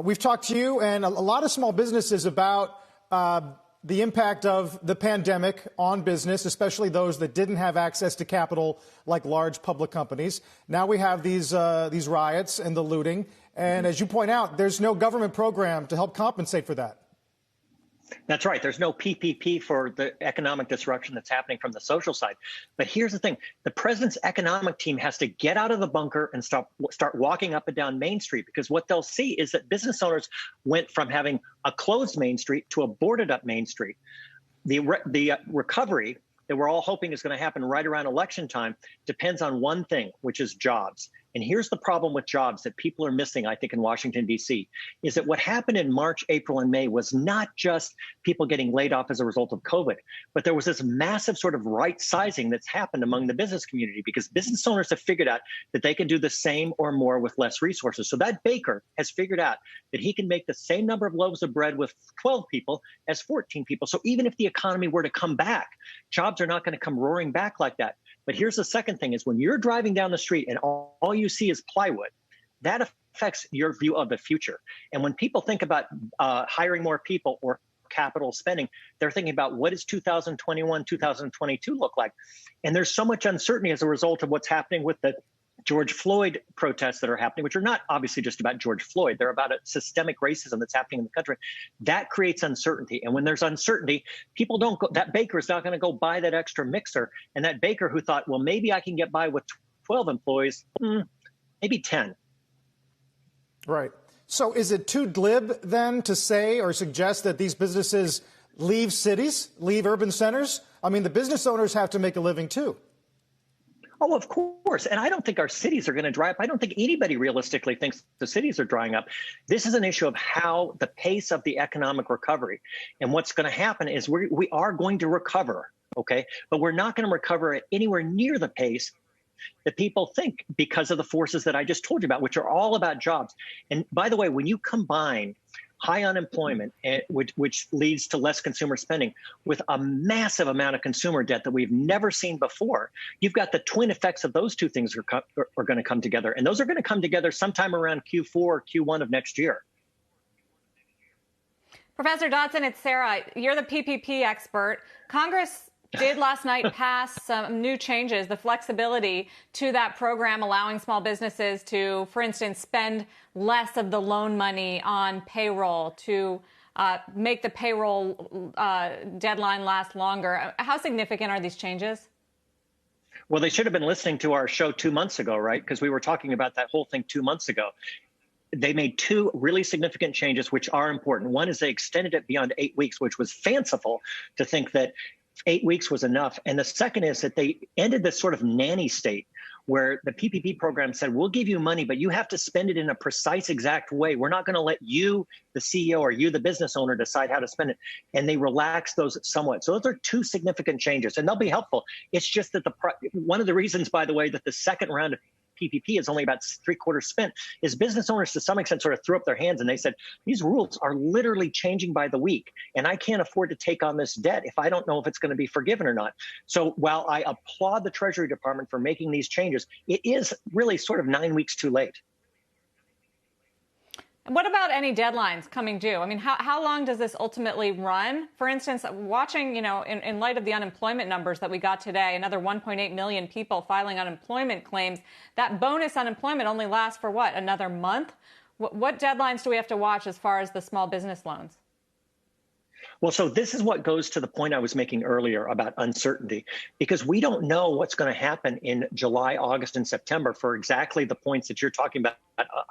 We've talked to you and a lot of small businesses about the impact of the pandemic on business, especially those that didn't have access to capital like large public companies. Now we have these riots and the looting. And as you point out, there's no government program to help compensate for that. That's right. There's no PPP for the economic disruption that's happening from the social side. But here's the thing. The president's economic team has to get out of the bunker and start walking up and down Main Street, because what they'll see is that business owners went from having a closed Main Street to a boarded up Main Street. The recovery that we're all hoping is going to happen right around election time depends on one thing, which is jobs. And here's the problem with jobs that people are missing, I think, in Washington, D.C., is that what happened in March, April, and May was not just people getting laid off as a result of COVID, but there was this massive sort of right sizing that's happened among the business community, because business owners have figured out that they can do the same or more with less resources. So that baker has figured out that he can make the same number of loaves of bread with 12 people as 14 people. So even if the economy were to come back, jobs are not going to come roaring back like that. But here's the second thing is when you're driving down the street and all you see is plywood, that affects your view of the future. And when people think about hiring more people or capital spending, they're thinking about what does 2021, 2022 look like? And there's so much uncertainty as a result of what's happening with the George Floyd protests that are happening, which are not obviously just about George Floyd. They're about a systemic racism that's happening in the country. That creates uncertainty. And when there's uncertainty, people don't go, that baker is not going to go buy that extra mixer. And that baker who thought, well, maybe I can get by with 12 employees, maybe 10. Right. So is it too glib then to say or suggest that these businesses leave cities, leave urban centers? I mean, the business owners have to make a living too. Oh, of course. And I don't think our cities are going to dry up. I don't think anybody realistically thinks the cities are drying up. This is an issue of how the pace of the economic recovery. And what's going to happen is we are going to recover, okay? But we're not going to recover at anywhere near the pace that people think because of the forces that I just told you about, which are all about jobs. And by the way, when you combine high unemployment, which leads to less consumer spending, with a massive amount of consumer debt that we've never seen before, you've got the twin effects of those two things are going to come together. And those are going to come together sometime around Q4 or Q1 of next year. Professor Dodson, it's Sarah. You're the PPP expert. Congress did last night pass some new changes, the flexibility to that program, allowing small businesses to, for instance, spend less of the loan money on payroll to make the payroll deadline last longer. How significant are these changes? Well, they should have been listening to our show 2 months ago, right? Because we were talking about that whole thing 2 months ago. They made two really significant changes, which are important. One is they extended it beyond 8 weeks, which was fanciful to think that 8 weeks was enough. And the second is that they ended this sort of nanny state where the PPP program said, we'll give you money, but you have to spend it in a precise, exact way. We're not going to let you, the CEO, or you, the business owner, decide how to spend it. And they relaxed those somewhat. So those are two significant changes, and they'll be helpful. It's just that one of the reasons, by the way, that the second round of PPP is only about 3/4 spent is business owners to some extent sort of threw up their hands and they said, these rules are literally changing by the week and I can't afford to take on this debt if I don't know if it's going to be forgiven or not. So while I applaud the Treasury Department for making these changes, it is really sort of 9 weeks too late. And what about any deadlines coming due? I mean, how long does this ultimately run? For instance, watching, in light of the unemployment numbers that we got today, another 1.8 million people filing unemployment claims, that bonus unemployment only lasts for what, another month? What deadlines do we have to watch as far as the small business loans? Well, so this is what goes to the point I was making earlier about uncertainty, because we don't know what's going to happen in July, August, and September for exactly the points that you're talking about,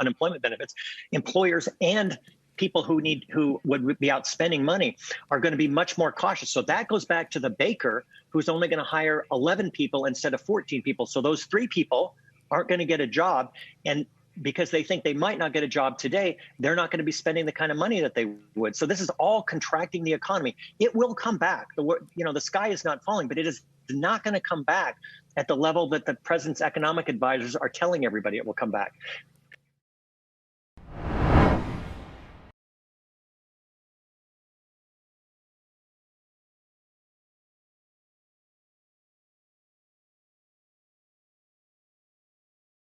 unemployment benefits. Employers and people who would be out spending money are going to be much more cautious. So that goes back to the baker who's only going to hire 11 people instead of 14 people. So those 3 people aren't going to get a job. And because they think they might not get a job today, they're not going to be spending the kind of money that they would. So this is all contracting the economy. It will come back. The sky is not falling, but it is not going to come back at the level that the president's economic advisors are telling everybody it will come back.